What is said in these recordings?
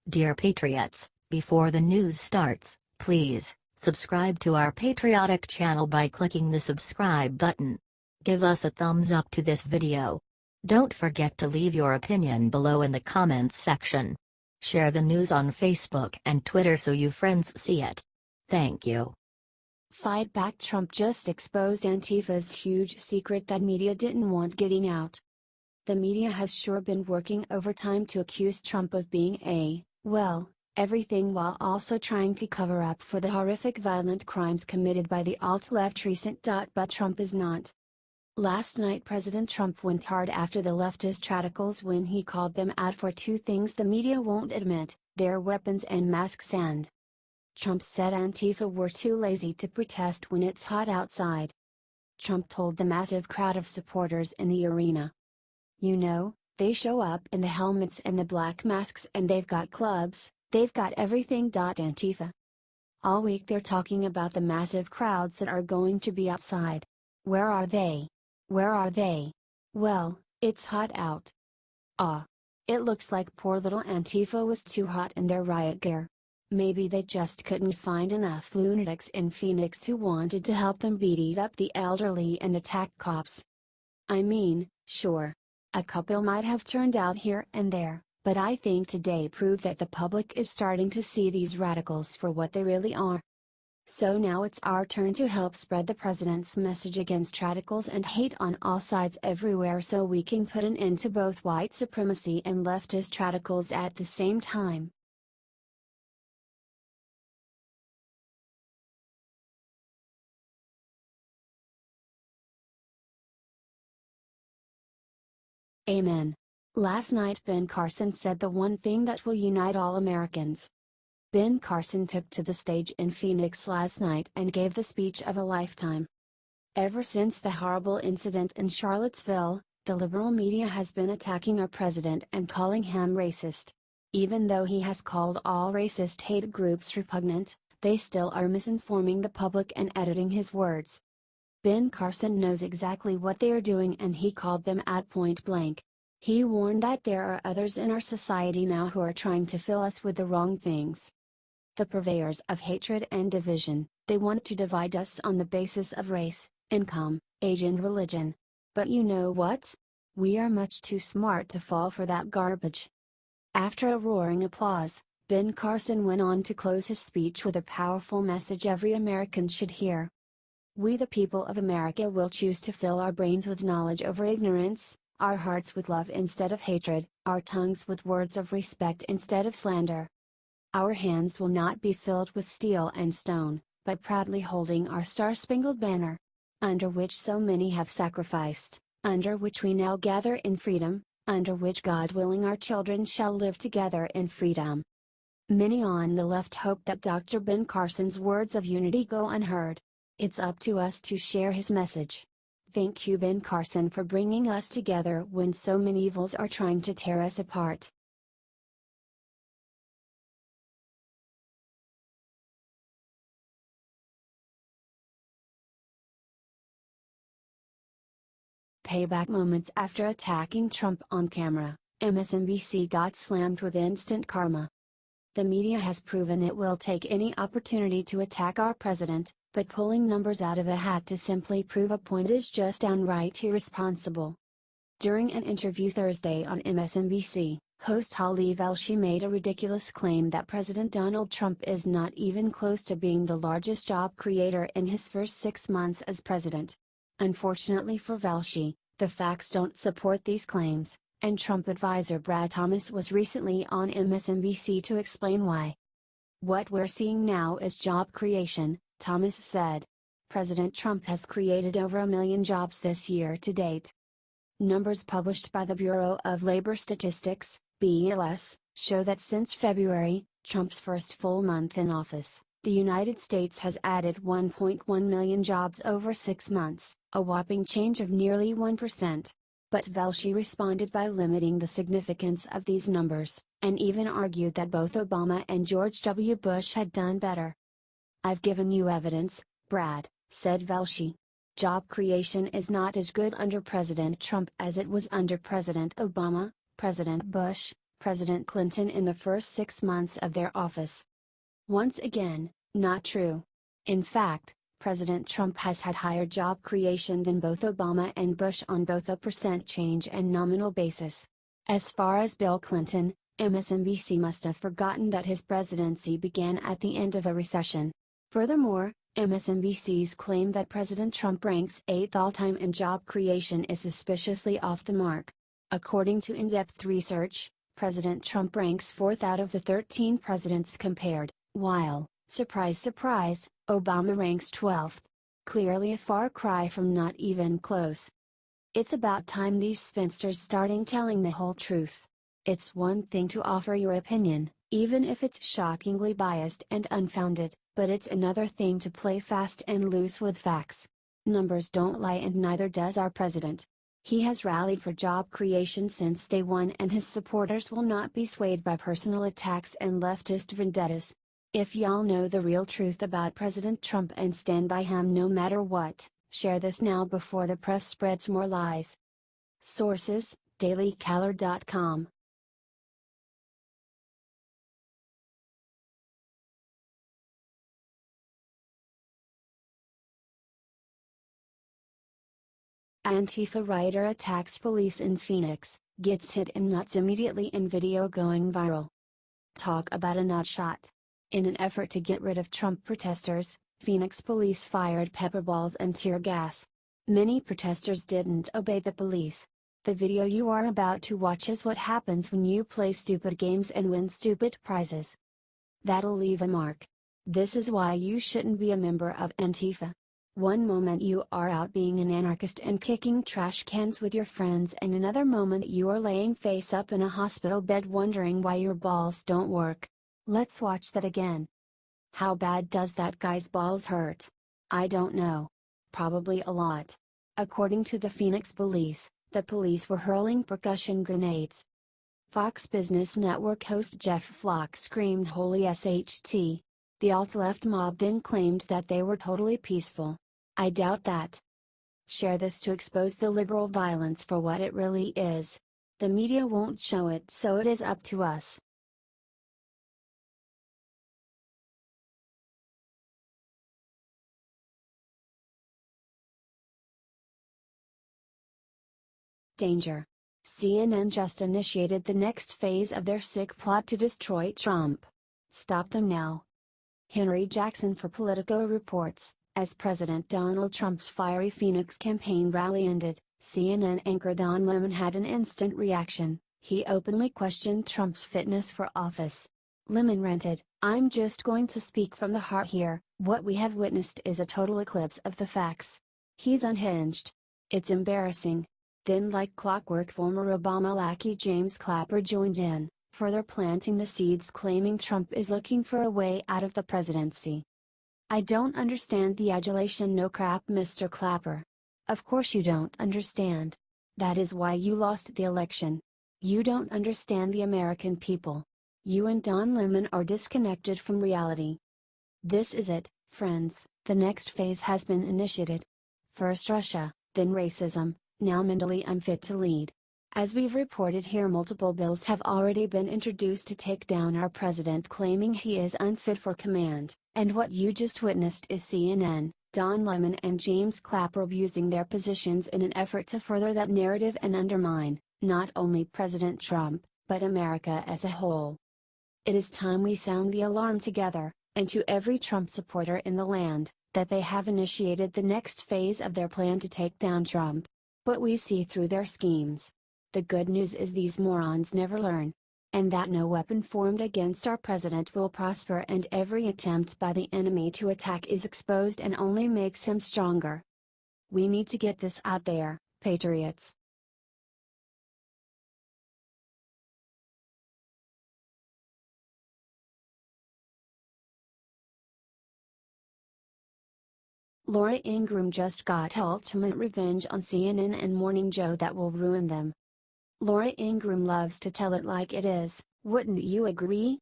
Dear Patriots, before the news starts, please subscribe to our patriotic channel by clicking the subscribe button. Give us a thumbs up to this video. Don't forget to leave your opinion below in the comments section. Share the news on Facebook and Twitter so you friends see it. Thank you. Fight back. Trump just exposed Antifa's huge secret that media didn't want getting out. The media has sure been working overtime to accuse Trump of being well, everything, while also trying to cover up for the horrific violent crimes committed by the alt-left recent. But Trump is not. Last night President Trump went hard after the leftist radicals when he called them out for two things the media won't admit: their weapons and masks. And Trump said Antifa were too lazy to protest when it's hot outside. Trump told the massive crowd of supporters in the arena, "You know, they show up in the helmets and the black masks and they've got clubs, they've got everything. Antifa. All week they're talking about the massive crowds that are going to be outside. Where are they? Where are they? Well, it's hot out. It looks like poor little Antifa was too hot in their riot gear. Maybe they just couldn't find enough lunatics in Phoenix who wanted to help them beat up the elderly and attack cops. I mean, sure, a couple might have turned out here and there, but I think today proved that the public is starting to see these radicals for what they really are. So now it's our turn to help spread the president's message against radicals and hate on all sides everywhere so we can put an end to both white supremacy and leftist radicals at the same time." Amen. Last night Ben Carson said the one thing that will unite all Americans. Ben Carson took to the stage in Phoenix last night and gave the speech of a lifetime. Ever since the horrible incident in Charlottesville, the liberal media has been attacking our president and calling him racist. Even though he has called all racist hate groups repugnant, they still are misinforming the public and editing his words. Ben Carson knows exactly what they are doing and he called them out point blank. He warned that there are others in our society now who are trying to fill us with the wrong things. The purveyors of hatred and division. They want to divide us on the basis of race, income, age and religion. But you know what? We are much too smart to fall for that garbage. After a roaring applause, Ben Carson went on to close his speech with a powerful message every American should hear. We the people of America will choose to fill our brains with knowledge over ignorance, our hearts with love instead of hatred, our tongues with words of respect instead of slander. Our hands will not be filled with steel and stone, but proudly holding our star-spangled banner, under which so many have sacrificed, under which we now gather in freedom, under which God willing our children shall live together in freedom." Many on the left hope that Dr. Ben Carson's words of unity go unheard. It's up to us to share his message. Thank you, Ben Carson, for bringing us together when so many evils are trying to tear us apart. Payback. Moments after attacking Trump on camera, MSNBC got slammed with instant karma. The media has proven it will take any opportunity to attack our president, but pulling numbers out of a hat to simply prove a point is just downright irresponsible. During an interview Thursday on MSNBC, host Holly Velshi made a ridiculous claim that President Donald Trump is not even close to being the largest job creator in his first 6 months as president. Unfortunately for Velshi, the facts don't support these claims, and Trump advisor Brad Thomas was recently on MSNBC to explain why. "What we're seeing now is job creation," Thomas said. "President Trump has created over 1 million jobs this year to date." Numbers published by the Bureau of Labor Statistics, BLS, show that since February, Trump's first full month in office, the United States has added 1.1 million jobs over 6 months, a whopping change of nearly 1%. But Velshi responded by limiting the significance of these numbers, and even argued that both Obama and George W. Bush had done better. "I've given you evidence, Brad," said Velshi. "Job creation is not as good under President Trump as it was under President Obama, President Bush, President Clinton in the first 6 months of their office. Once again, not true. In fact, President Trump has had higher job creation than both Obama and Bush on both a percent change and nominal basis. As far as Bill Clinton, MSNBC must have forgotten that his presidency began at the end of a recession. Furthermore, MSNBC's claim that President Trump ranks 8th all-time in job creation is suspiciously off the mark. According to in-depth research, President Trump ranks 4th out of the 13 presidents compared, while, surprise surprise, Obama ranks 12th. Clearly a far cry from not even close. It's about time these spinsters starting telling the whole truth. It's one thing to offer your opinion, even if it's shockingly biased and unfounded, but it's another thing to play fast and loose with facts. Numbers don't lie, and neither does our president. He has rallied for job creation since day one, and his supporters will not be swayed by personal attacks and leftist vendettas. If y'all know the real truth about President Trump and stand by him no matter what, share this now before the press spreads more lies. Sources: dailycaller.com. Antifa writer attacks police in Phoenix, gets hit in nuts immediately in video going viral. Talk about a nutshot. In an effort to get rid of Trump protesters, Phoenix police fired pepper balls and tear gas. Many protesters didn't obey the police. The video you are about to watch is what happens when you play stupid games and win stupid prizes. That'll leave a mark. This is why you shouldn't be a member of Antifa. One moment you are out being an anarchist and kicking trash cans with your friends, and another moment you are laying face up in a hospital bed wondering why your balls don't work. Let's watch that again. How bad does that guy's balls hurt? I don't know. Probably a lot. According to the Phoenix police, the police were hurling percussion grenades. Fox Business Network host Jeff Flock screamed "Holy SHT." The alt-left mob then claimed that they were totally peaceful. I doubt that. Share this to expose the liberal violence for what it really is. The media won't show it, so it is up to us. Danger. CNN just initiated the next phase of their sick plot to destroy Trump. Stop them now. Henry Jackson for Politico reports, as President Donald Trump's fiery Phoenix campaign rally ended, CNN anchor Don Lemon had an instant reaction. He openly questioned Trump's fitness for office. Lemon ranted, "I'm just going to speak from the heart here, what we have witnessed is a total eclipse of the facts." He's unhinged. It's embarrassing. Then, like clockwork, former Obama lackey James Clapper joined in, further planting the seeds, claiming Trump is looking for a way out of the presidency. "I don't understand the adulation, no crap, Mr. Clapper. Of course you don't understand. That is why you lost the election. You don't understand the American people. You and Don Lemon are disconnected from reality." This is it, friends, the next phase has been initiated. First Russia, then racism, now mentally unfit to lead. As we've reported here, multiple bills have already been introduced to take down our president, claiming he is unfit for command, and what you just witnessed is CNN, Don Lemon and James Clapper abusing their positions in an effort to further that narrative and undermine, not only President Trump, but America as a whole. It is time we sound the alarm together, and to every Trump supporter in the land, that they have initiated the next phase of their plan to take down Trump. But we see through their schemes. The good news is these morons never learn. And that no weapon formed against our president will prosper, and every attempt by the enemy to attack is exposed and only makes him stronger. We need to get this out there, patriots. Laura Ingraham just got ultimate revenge on CNN and Morning Joe that will ruin them. Laura Ingraham loves to tell it like it is, wouldn't you agree?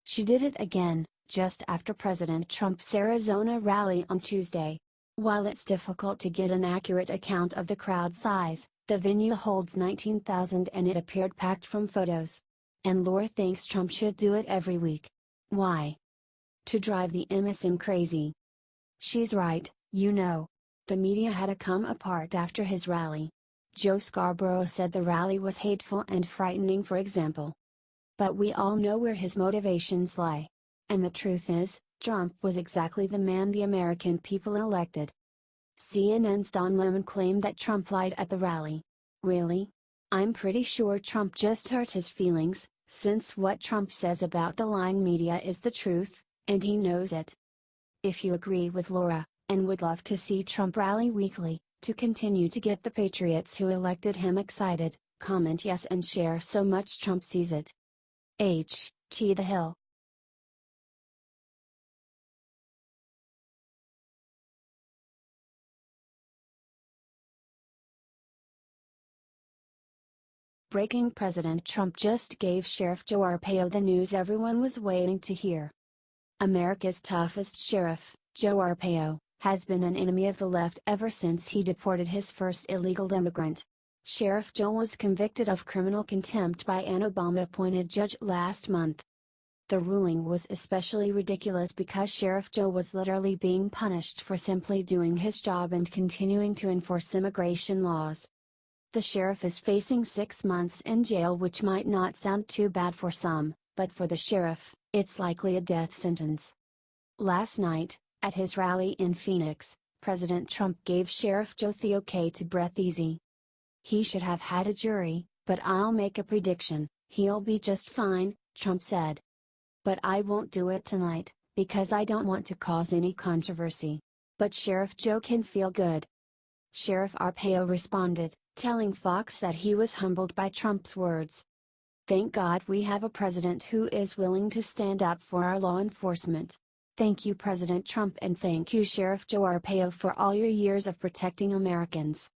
She did it again, just after President Trump's Arizona rally on Tuesday. While it's difficult to get an accurate account of the crowd size, the venue holds 19,000 and it appeared packed from photos. And Laura thinks Trump should do it every week. Why? To drive the MSM crazy. She's right, you know. The media had to come apart after his rally. Joe Scarborough said the rally was hateful and frightening, for example. But we all know where his motivations lie. And the truth is, Trump was exactly the man the American people elected. CNN's Don Lemon claimed that Trump lied at the rally. Really? I'm pretty sure Trump just hurt his feelings, since what Trump says about the lying media is the truth, and he knows it. If you agree with Laura, and would love to see Trump rally weekly, to continue to get the patriots who elected him excited, comment yes and share so much Trump sees it. H.T. The Hill. Breaking: President Trump just gave Sheriff Joe Arpaio the news everyone was waiting to hear. America's toughest sheriff, Joe Arpaio, has been an enemy of the left ever since he deported his first illegal immigrant. Sheriff Joe was convicted of criminal contempt by an Obama-appointed judge last month. The ruling was especially ridiculous because Sheriff Joe was literally being punished for simply doing his job and continuing to enforce immigration laws. The sheriff is facing 6 months in jail, which might not sound too bad for some, but for the sheriff, it's likely a death sentence. Last night, at his rally in Phoenix, President Trump gave Sheriff Joe the okay to breathe easy. He should have had a jury, but I'll make a prediction, he'll be just fine, Trump said. But I won't do it tonight, because I don't want to cause any controversy. But Sheriff Joe can feel good. Sheriff Arpaio responded, telling Fox that he was humbled by Trump's words. Thank God we have a president who is willing to stand up for our law enforcement. Thank you, President Trump, and thank you, Sheriff Joe Arpaio, for all your years of protecting Americans.